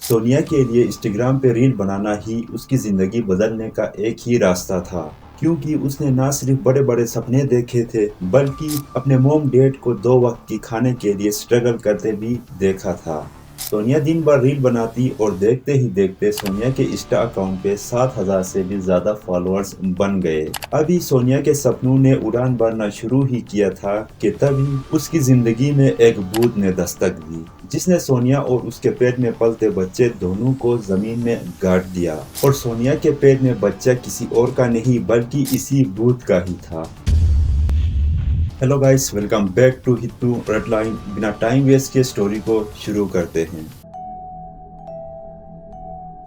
सोनिया के लिए इंस्टाग्राम पे रील बनाना ही उसकी जिंदगी बदलने का एक ही रास्ता था, क्योंकि उसने ना सिर्फ बड़े बड़े सपने देखे थे बल्कि अपने मॉम डैड को दो वक्त की खाने के लिए स्ट्रगल करते भी देखा था। सोनिया दिन भर रील बनाती और देखते ही देखते सोनिया के इंस्टा अकाउंट पे 7,000 से भी ज्यादा फॉलोअर्स बन गए। अभी सोनिया के सपनों ने उड़ान भरना शुरू ही किया था कि तभी उसकी जिंदगी में एक भूत ने दस्तक दी, जिसने सोनिया और उसके पेट में पलते बच्चे दोनों को जमीन में गाड़ दिया। और सोनिया के पेट में बच्चा किसी और का नहीं बल्कि इसी भूत का ही था। Hello guys, welcome back to Hitu redline. बिना टाइम वेस्ट के स्टोरी को शुरू करते हैं।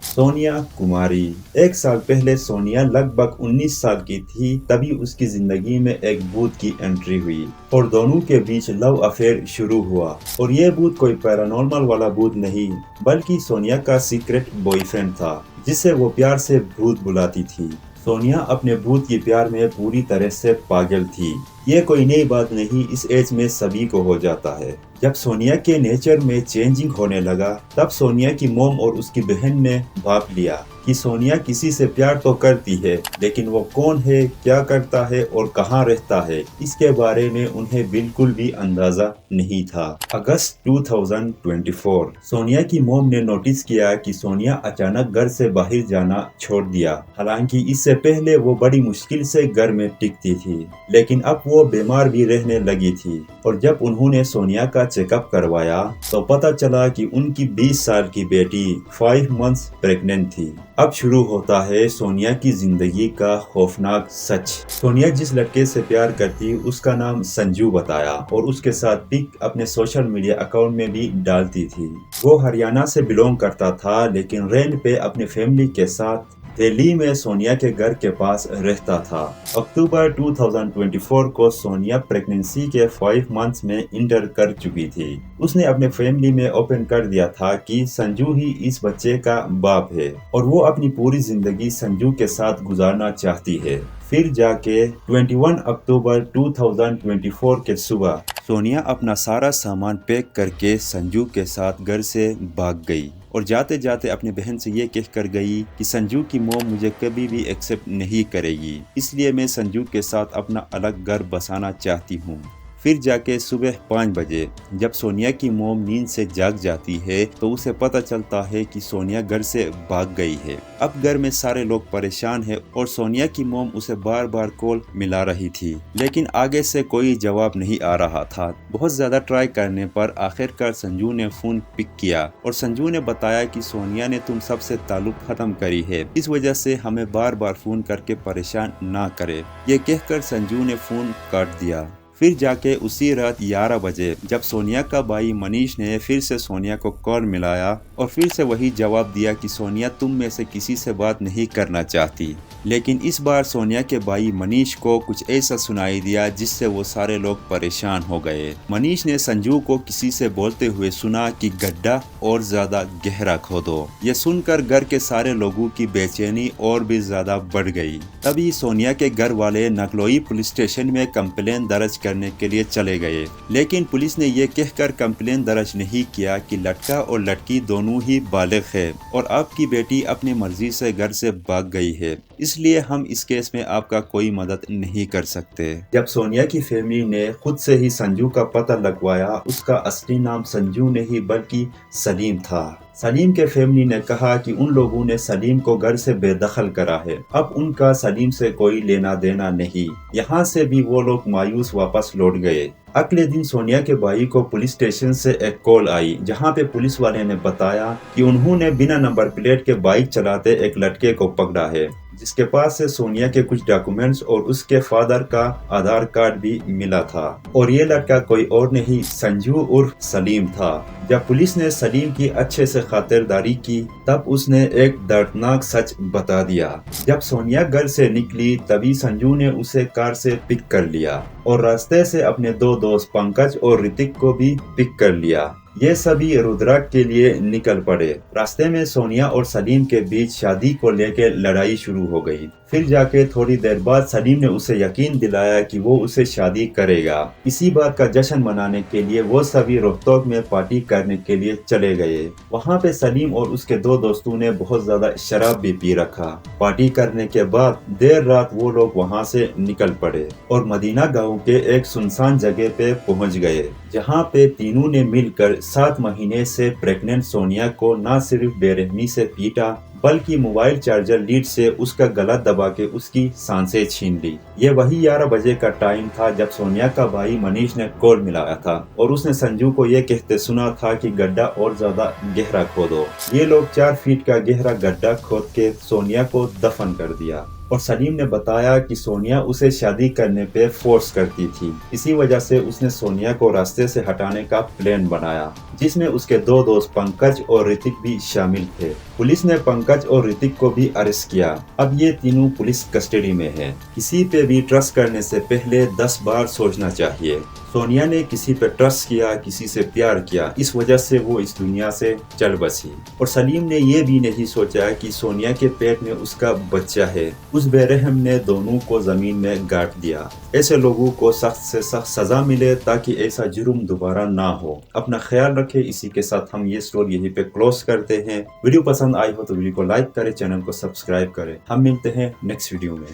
सोनिया कुमारी। एक साल पहले सोनिया लगभग 19 साल की थी, तभी उसकी जिंदगी में एक भूत की एंट्री हुई और दोनों के बीच लव अफेयर शुरू हुआ। और ये भूत कोई पैरानॉर्मल वाला भूत नहीं बल्कि सोनिया का सीक्रेट बॉयफ्रेंड था, जिसे वो प्यार से भूत बुलाती थी। सोनिया अपने भूत के प्यार में पूरी तरह से पागल थी। ये कोई नई बात नहीं, इस एज में सभी को हो जाता है। जब सोनिया के नेचर में चेंजिंग होने लगा, तब सोनिया की मॉम और उसकी बहन ने भाप लिया कि सोनिया किसी से प्यार तो करती है, लेकिन वो कौन है, क्या करता है और कहाँ रहता है, इसके बारे में उन्हें बिल्कुल भी अंदाजा नहीं था। अगस्त 2024, सोनिया की मॉम ने नोटिस किया कि सोनिया अचानक घर से बाहर जाना छोड़ दिया। हालांकि इससे पहले वो बड़ी मुश्किल से घर में टिकती थी, लेकिन अब वो बीमार भी रहने लगी थी। और जब उन्होंने सोनिया का चेकअप करवाया तो पता चला कि उनकी 20 साल की बेटी 5 मंथ्स प्रेग्नेंट थी। अब शुरू होता है सोनिया की जिंदगी का खौफनाक सच। सोनिया जिस लड़के से प्यार करती उसका नाम संजू बताया और उसके साथ पिक अपने सोशल मीडिया अकाउंट में भी डालती थी। वो हरियाणा से बिलोंग करता था, लेकिन रेंट पे अपने फैमिली के साथ दिल्ली में सोनिया के घर के पास रहता था। अक्टूबर 2024 को सोनिया प्रेगनेंसी के 5 मंथ्स में इंटर कर चुकी थी। उसने अपने फैमिली में ओपन कर दिया था कि संजू ही इस बच्चे का बाप है और वो अपनी पूरी जिंदगी संजू के साथ गुजारना चाहती है। फिर जाके 21 अक्टूबर 2024 के सुबह सोनिया अपना सारा सामान पैक करके संजू के साथ घर से भाग गई और जाते जाते अपनी बहन से ये कह कर गई कि संजू की मॉम मुझे कभी भी एक्सेप्ट नहीं करेगी, इसलिए मैं संजू के साथ अपना अलग घर बसाना चाहती हूँ। फिर जाके सुबह 5 बजे जब सोनिया की मोम नींद से जाग जाती है तो उसे पता चलता है कि सोनिया घर से भाग गई है। अब घर में सारे लोग परेशान हैं और सोनिया की मोम उसे बार बार कॉल मिला रही थी, लेकिन आगे से कोई जवाब नहीं आ रहा था। बहुत ज्यादा ट्राई करने पर आखिरकार संजू ने फोन पिक किया और संजू ने बताया कि सोनिया ने तुम सबसे ताल्लुक खत्म करी है, इस वजह से हमें बार बार फोन करके परेशान ना करे। ये कहकर संजू ने फोन काट दिया। फिर जाके उसी रात 11 बजे जब सोनिया का भाई मनीष ने फिर से सोनिया को कॉल मिलाया और फिर से वही जवाब दिया कि सोनिया तुम में से किसी से बात नहीं करना चाहती। लेकिन इस बार सोनिया के भाई मनीष को कुछ ऐसा सुनाई दिया जिससे वो सारे लोग परेशान हो गए। मनीष ने संजू को किसी से बोलते हुए सुना कि गड्ढा और ज्यादा गहरा खोदो। ये सुनकर घर के सारे लोगों की बेचैनी और भी ज्यादा बढ़ गई। तभी सोनिया के घर वाले नकलोई पुलिस स्टेशन में कंप्लेन दर्ज करने के लिए चले गए, लेकिन पुलिस ने यह कहकर कंप्लेन दर्ज नहीं किया कि लड़का और लड़की दोनों ही बालिग है और आपकी बेटी अपनी मर्जी से घर से भाग गई है, इसलिए हम इस केस में आपका कोई मदद नहीं कर सकते। जब सोनिया की फैमिली ने खुद से ही संजू का पता लगवाया, उसका असली नाम संजू नहीं बल्कि सलीम था। सलीम के फैमिली ने कहा कि उन लोगों ने सलीम को घर से बेदखल करा है, अब उनका सलीम से कोई लेना देना नहीं। यहाँ से भी वो लोग मायूस वापस लौट गए। अगले दिन सोनिया के भाई को पुलिस स्टेशन से एक कॉल आई, जहाँ पे पुलिस वाले ने बताया कि उन्होंने बिना नंबर प्लेट के बाइक चलाते एक लड़के को पकड़ा है, जिसके पास से सोनिया के कुछ डॉक्यूमेंट्स और उसके फादर का आधार कार्ड भी मिला था। और ये लड़का कोई और नहीं संजू उर्फ सलीम था। जब पुलिस ने सलीम की अच्छे से खातिरदारी की, तब उसने एक दर्दनाक सच बता दिया। जब सोनिया घर से निकली तभी संजू ने उसे कार से पिक कर लिया और रास्ते से अपने दो दोस्त पंकज और ऋतिक को भी पिक कर लिया। ये सभी रुद्राक्ष के लिए निकल पड़े। रास्ते में सोनिया और सलीम के बीच शादी को लेकर लड़ाई शुरू हो गई। फिर जाके थोड़ी देर बाद सलीम ने उसे यकीन दिलाया कि वो उसे शादी करेगा। इसी बात का जश्न मनाने के लिए वो सभी रोहतक में पार्टी करने के लिए चले गए। वहाँ पे सलीम और उसके दो दोस्तों ने बहुत ज्यादा शराब भी पी रखा। पार्टी करने के बाद देर रात वो लोग वहाँ से निकल पड़े और मदीना गाँव के एक सुनसान जगह पे पहुँच गए, जहाँ पे तीनों ने मिलकर 7 महीने से प्रेग्नेंट सोनिया को न सिर्फ बेरहमी से पीटा बल्कि मोबाइल चार्जर लीड से उसका गला दबा के उसकी सांसें छीन ली। ये वही 11 बजे का टाइम था जब सोनिया का भाई मनीष ने कॉल मिलाया था और उसने संजू को ये कहते सुना था कि गड्ढा और ज्यादा गहरा खोदो। ये लोग 4 फीट का गहरा गड्ढा खोद के सोनिया को दफन कर दिया और सलीम ने बताया कि सोनिया उसे शादी करने पे फोर्स करती थी। इसी वजह से उसने सोनिया को रास्ते से हटाने का प्लान बनाया, जिसमें उसके दो दोस्त पंकज और ऋतिक भी शामिल थे। पुलिस ने पंकज और ऋतिक को भी अरेस्ट किया। अब ये तीनों पुलिस कस्टडी में हैं। किसी पे भी ट्रस्ट करने से पहले 10 बार सोचना चाहिए। सोनिया ने किसी पे ट्रस्ट किया, किसी से प्यार किया, इस वजह से वो इस दुनिया से चल बसी। और सलीम ने ये भी नहीं सोचा कि सोनिया के पेट में उसका बच्चा है। उस बेरहम ने दोनों को जमीन में गाड़ दिया। ऐसे लोगों को सख्त से सख्त सजा मिले ताकि ऐसा जुर्म दोबारा ना हो। अपना ख्याल रखें। इसी के साथ हम ये स्टोरी यहीं पे क्लोज करते हैं। वीडियो पसंद आई हो तो वीडियो को लाइक करें, चैनल को सब्सक्राइब करें। हम मिलते हैं नेक्स्ट वीडियो में।